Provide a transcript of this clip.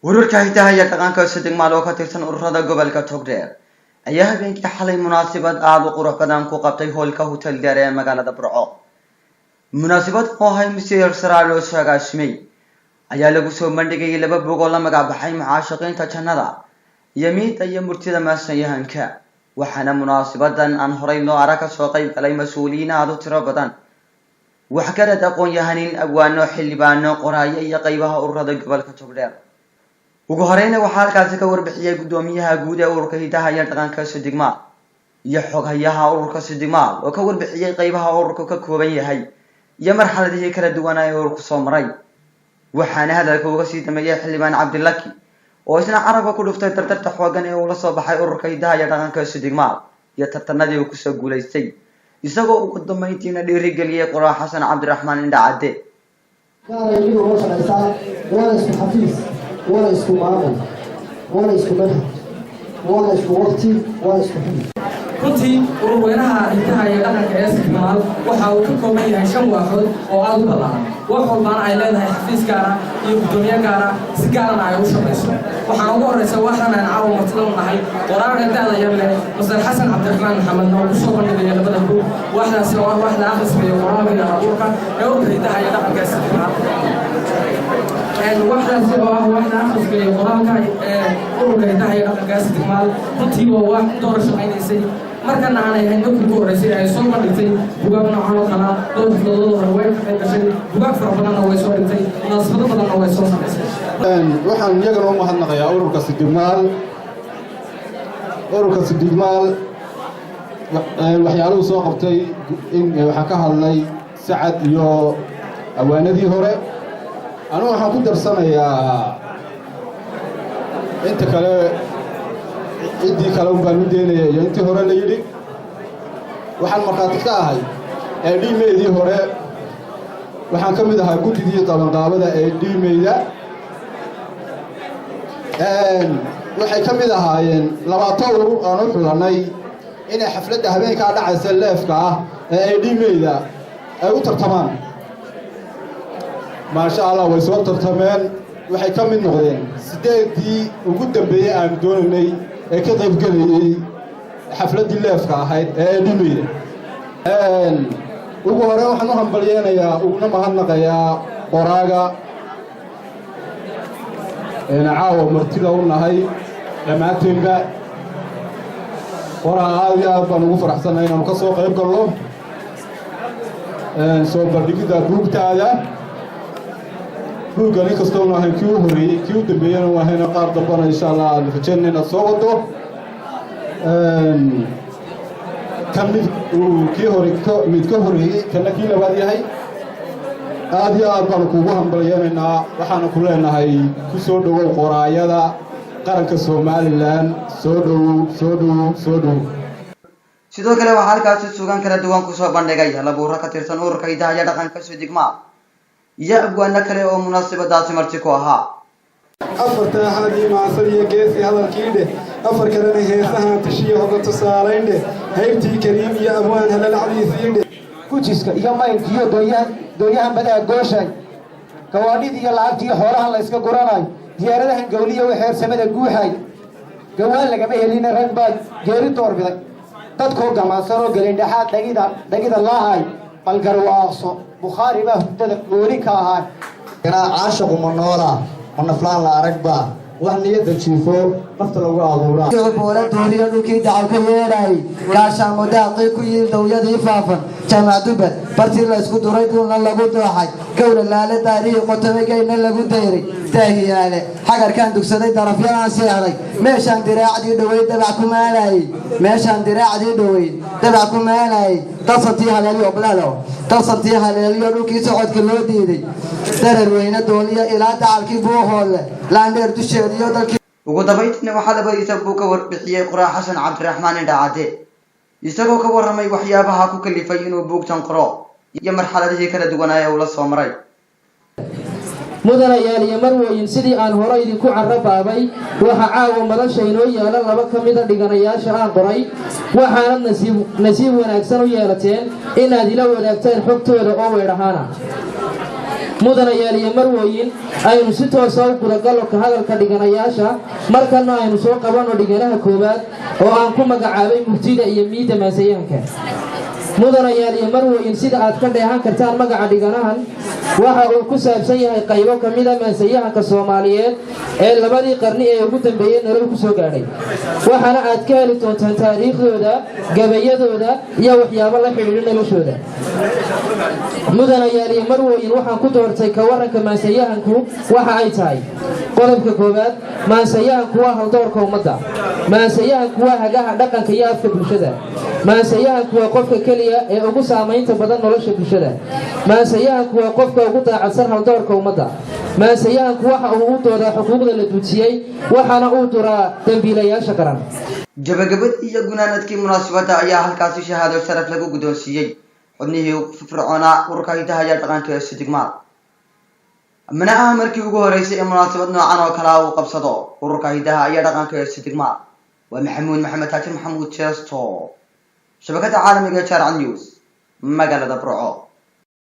ururka hidaha iyo dhaqanka Sidegmaal oo ka tirsan ururada gobolka Togdheer ayaa habeenkii xalay munaasabad aad u qurux badan ku qabtay hoolka hotel Dheer ee magaalada Burco. munaasabad oo hay Mr. Saraalo Shagaashmay ayaa lagu soo bandhigay laba buug oo la magac baxay Macaashiqiinta Jannada iyo Miita iyo Murtida Maasyahanka. waxaana munaasabadan aan horay loo arag ka soo qayb galay mas'uuliyiin aad u tiro badan wax ka dad aqoon-yahanin abwaano xildhibaano qoraayo iyo qaybaha ururada gobolka Togdheer. ugu horeyna waxaa halkaasi ka warbixiyay gudoomiyaha guud ee ururka hidaha iyo dhaqanka Sidegmaal iyo xoghayaha ururka Sidegmaal oo ka warbixiyay qaybaha ururka ka kooban yahay iyo marxaladihii kala duwan ee ururku soo maray. waxaana hadalka uga sii dhameeyay xildhibaan Cabdilaki oo isna carabka ku dhuftay tartarta xoogan ee uu la soo baxay ururka hidaha iyo dhaqanka Sidegmaal iyo tartanadii uu ku soo guuleystay isagoo ugu dambeyntiina dhiirigeliyay qoraa Xasan Cabdiraxmaan Indhacade. ولا اسكو معامل ولا اسكو منهج ولا اسكو وقتي ولا اسكو حمل runtii ururweynaha hidaha iyo dhaqanka ee Sidegmaal waxa uu ka kooban yahay 5 waaxood oo aad u ballaaran. wax walbana ay leedahay xafiis gaar ah iyo gudoomiye gaar ah si gaar ah ay u shaqeyso. waxaan ugu horeysa waxaan aan caawa martida u nahay qoraaga da'da yar leh Mr. Xasan Cabdiraxmaan Maxamed oo ku soo bandhigay labada buug. waxdaasi waa waxda akhriska iyo qoraaga ururka ee ururka hidaha iyo dhaqanka ee Sidegmaal. waxdaasi waa waxda akhriska iyo qoraaga ururka hidaha iyo dhaqanka ee Sidegmaal. runtii waa wax door shaqeynaysay markan aanay ahayn dadkii ku horeysay ay soo bandhigtay buugaag noocan oo kala dhowr filood hore way ka gashay buugaag fara badan oo way soo dhigtay munaasabado badan oo way soo samaysay. waxaan iyagana u mahadnaqayaa ururka Sidegmaal waxyaaluhu soo qabtay waxaa ka hadlay Sacad iyo awaanadii hore. anigu waxaan ku darsanayaa inta kale ciddii kale baan u deenaya iyo intii hore la yidhi waxaan markhaati ka ahay dhiimeydii hore waxaan ka mid ahaa guddigii qabanqaabada dhiimeyda waxay ka mid ahaayeen 20 urur aan u xulanay inay xafladda habeenkaa dhacaysa leefka ah dhiimeyda ay u tartamaan. maasha Allah way soo tartameen waxay ka mid noqdeen 8dii ugu dambeeyay aan doonaynay ee ka qayb galayay xafladii leefka ahayd dhiimeyda. ugu hore waxaan u hambalyeeynaa uguna mahadnaqayaa qoraaga caawa martida u nahay dhammaanteenba. qoraa aad iyo aad baan ugu faraxsanahay inaanu ka soo qayb galno soo bandhigidda buugtaada. buuggan inkastoo nu ahayn kii u horreeyey kii u dambeeyana u ahayna qaar dambana insha Allah aan rajayna inaad soo wado. kan mid ka horreeyey kana kii labaad yahay. aad iyo aad baan kuugu hambalyeynaynaa waxaanu ku leenahay ku soo dhowow qoraayada qaranka Somaliland. soo dhowow. sidoo kale waxaa halkaasi suugaan kala duwan ku soo bandhigay halabuuro ka tirsan ururka hidaha iyo dhaqanka Sidegmaal iyo abwaano kale oo munaasabadaasi marti ku ahaa. afarta hadii maasadiya geesi hadalkiide afar kalena heesahan tashiyo hoga tusaalayde haybtii kariim iyo abwaan halal cadiisiinde kujiska iyo maylkiyo dooyahan badaa gooshay gawaadhid iyo lacagtii xoolahan la iska guranay diyaaradahan gawliya waxeer samada guuxay gawaan lagama helina rag baad geeri doorbiday dadkoo gamaansanoo gelin dhexaad dhagida laahay bal garwaaqso bukhaari baa hurdada gooni ka ahaa caashaqu ma noola ma naflaan la aragba wax niyada jiifo nafta lagu abuuraa boora dooriyo dhulkii dacal ka yeedhay gaashaamo daaqii ku yiil dawyadii faafan jaamacaduba bartii la isku duray dhulna lagu dooxay gowla laale daariyo qotomegeyna lagu dayray daahiyaale xagarkaan dugsaday darafyadaan seexday meeshaan diraacdii dhoweyd dabac ku maalayay dalsantii haleeliyo dhulkii socodka loo diiday darar weyne dooliyo ilaa dacalkii buuhoole laandheer dusheediyo dalkii. ugu dambeyntiina waxaa labadiisa buug ka warbixiyay qoraa Xasan Cabdiraxmaan Indhacade isagoo ka warramay waxyaabaha ku kalifay inuu buugtan qoro iyo marxaladihii kala duwan ee uu la soo maray. mudanayaal iyo marwooyin sidii aan hore idinku carrabaabay waxa caawa madasha inoo yaala 2 ka mid ah dhiganayaasha aan qoray waxaanad nasiib wanaagsan u yeelateen inaad ila wadaagtaan xogtooda oo weedhahaana mudanayaal iyo marwooyin aynu si toos ah u gudagalo ka hadalka dhiganayaasha markana aynu soo qabano dhiganaha koowaad oo aan ku magacaabay murtida iyo miida maasayahanka mudanayaal iyo marwooyin sida aad ka dheehan kartaan magaca dhiganahan waxa uu ku saabsan yahay qaybo ka mid ah maasayahanka Soomaaliyeed ee labadii qarni ee ugu dambeeyay nolol ku soo gaadhay waxaana aad ka heli doontaan taariikhdooda gabayadooda iyo waxyaabo la xiriira noloshooda mudanayaal iyo marwooyin waxaan ku doortay ka waranka maasayahanku waxa ay tahay qodobka koowaad maasayahanku waa haldoorka ummadda maasayahanku waa hagaha dhaqanka iyo afka bulshada maasayahanku waa qofka kaliya ee ugu saamaynta badan nolosha bulshada maasayahanku waa qofka ugu daacadsan haldoorka ummadda maasayahanku waxa uu u doodaa xuquuqda la duudsiyey waxaana uu duraa dambiilayaasha qaran gabagabadii iyo gunaanadkii munaasabadda ayaa halkaasi shahaado sharaf lagu guddoonsiiyey xubnihii firfircoonaa ururka hidaha iyo dhaqanka ee Sidigmaal mana aha markii ugu horeysay ee munaasabad noocan oo kale uu qabsado ururka hidaha iyo dhaqanka ee Sidigmaal waa maxamed taajir maxamuud jeesto shabakada caalamiga ee Sharci News magaalada Burco.